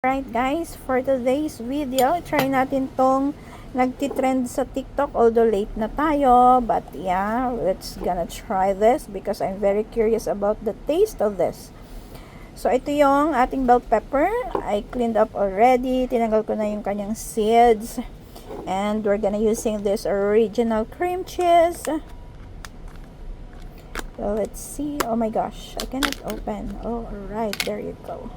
Right guys, for today's video, try natin tong nagtitrend sa TikTok, although late na tayo, but yeah, let's gonna try this because I'm very curious about the taste of this. So ito yung ating bell pepper. I cleaned up already, tinanggal ko na yung kanyang seeds, and we're gonna using this original cream cheese. So let's see. Oh my gosh, I cannot open. Oh, alright, there you go.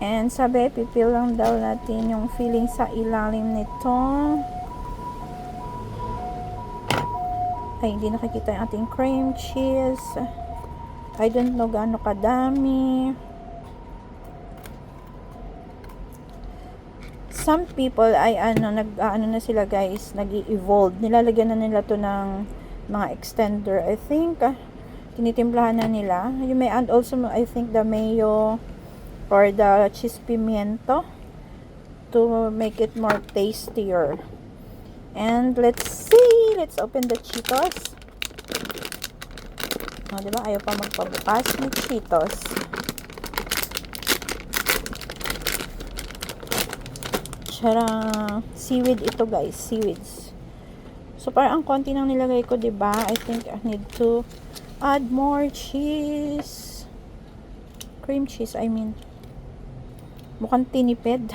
And sabi, pipil lang daw natin yung filling sa ilalim nito. Ay, hindi nakikita yung ating cream cheese. I don't know gaano kadami. Some people ay nag-ano na sila guys, nag-evolve. Nilalagyan na nila to ng mga extender. I think tinitimplahan na nila. You may add also, I think, the mayo or the cheese pimiento to make it more tastier. And let's see. Let's open the Cheetos. Oh, diba? Ayaw pa magpabukas ni Cheetos. Tara, seaweed ito guys, seaweeds. So parang ang konti nang nilagay ko, diba? I think I need to add more cheese. Cream cheese, I mean. Mukhang tinipid.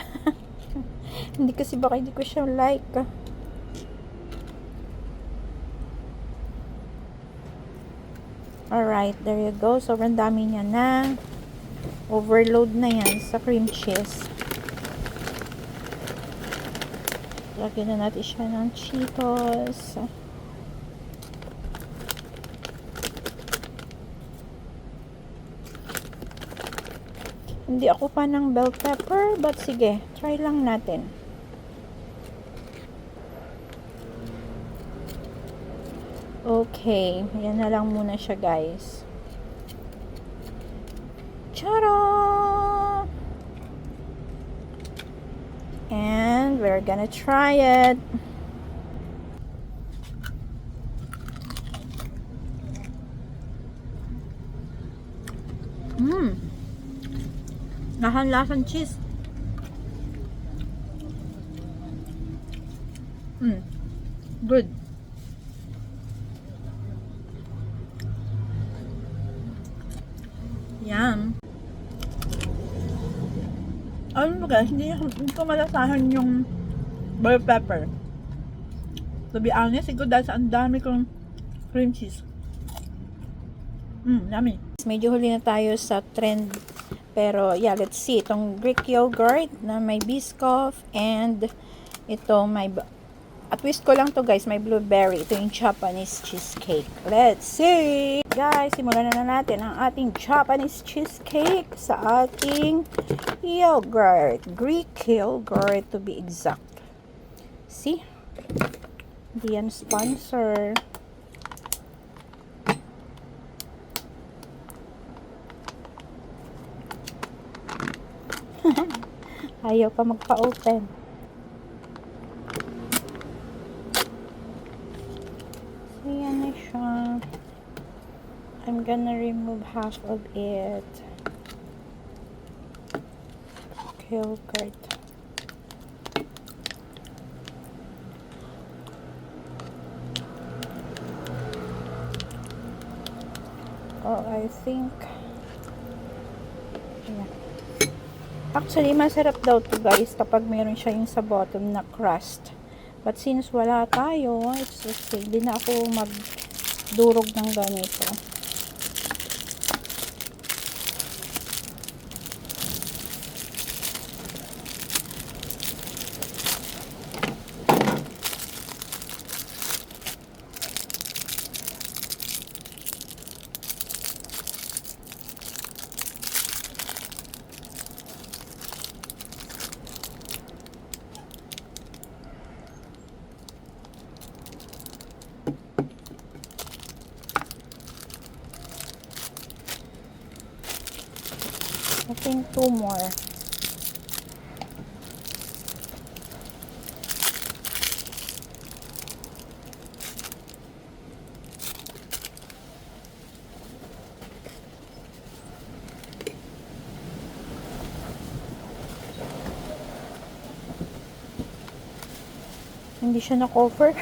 Hindi kasi baka hindi ko siya like. Alright, there you go. Sobrang dami niya na. Overload na yan sa cream cheese. Lagyan na natin siya ng Cheetos. Hindi ako pa ng bell pepper, but sige, try lang natin. Okay, yan na lang muna siya guys. Tara! And we're gonna try it. Lahan-lasan cheese. Good. Yum. Alam mo guys, hindi ko malasahan yung bell pepper. To be honest, siguro dahil sa ang dami kong cream cheese. Yummy. Medyo huli na tayo sa trend. Pero yeah, let's see. Itong Greek yogurt na may Biscoff and ito may twist ko lang to guys, may blueberry. Ito yung Japanese cheesecake. Let's see! Guys, simulan na natin ang ating Japanese cheesecake sa ating yogurt. Greek yogurt to be exact. See? Hindi yan sponsor. Ayaw pa magpa-open. So, yan na siya. I'm gonna remove half of it. Yogurt. Oh, I think yeah. Actually, masarap daw to guys kapag meron siya yung sa bottom na crust. But since wala tayo, it's okay. Hindi na ako magdurog ng ganito. I think 2 more. Hindi siya na-cover.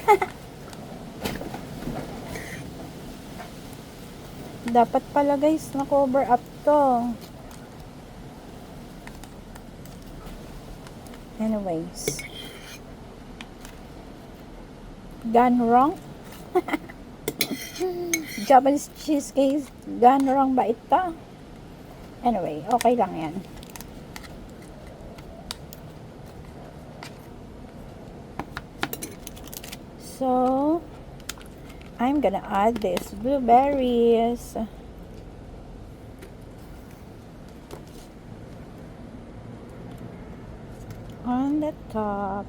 Dapat pala guys, na-cover up to. Anyways. Gone wrong? Japanese cheesecake gone wrong ba ito? Anyway, okay lang yan. So, I'm gonna add this blueberries. On the top.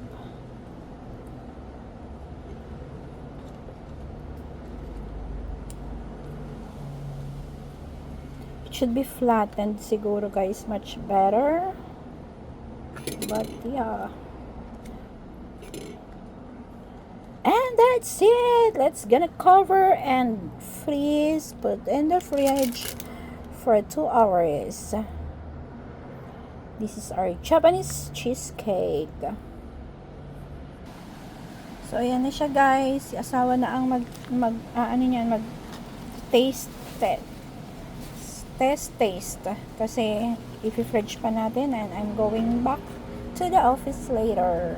It should be flattened siguro guys, much better. But yeah. And that's it. Let's gonna cover and freeze. Put in the fridge for 2 hours. This is our Japanese cheesecake. So ayan na siya guys. Si asawa na ang mag taste kasi i-fridge pa natin and I'm going back to the office later.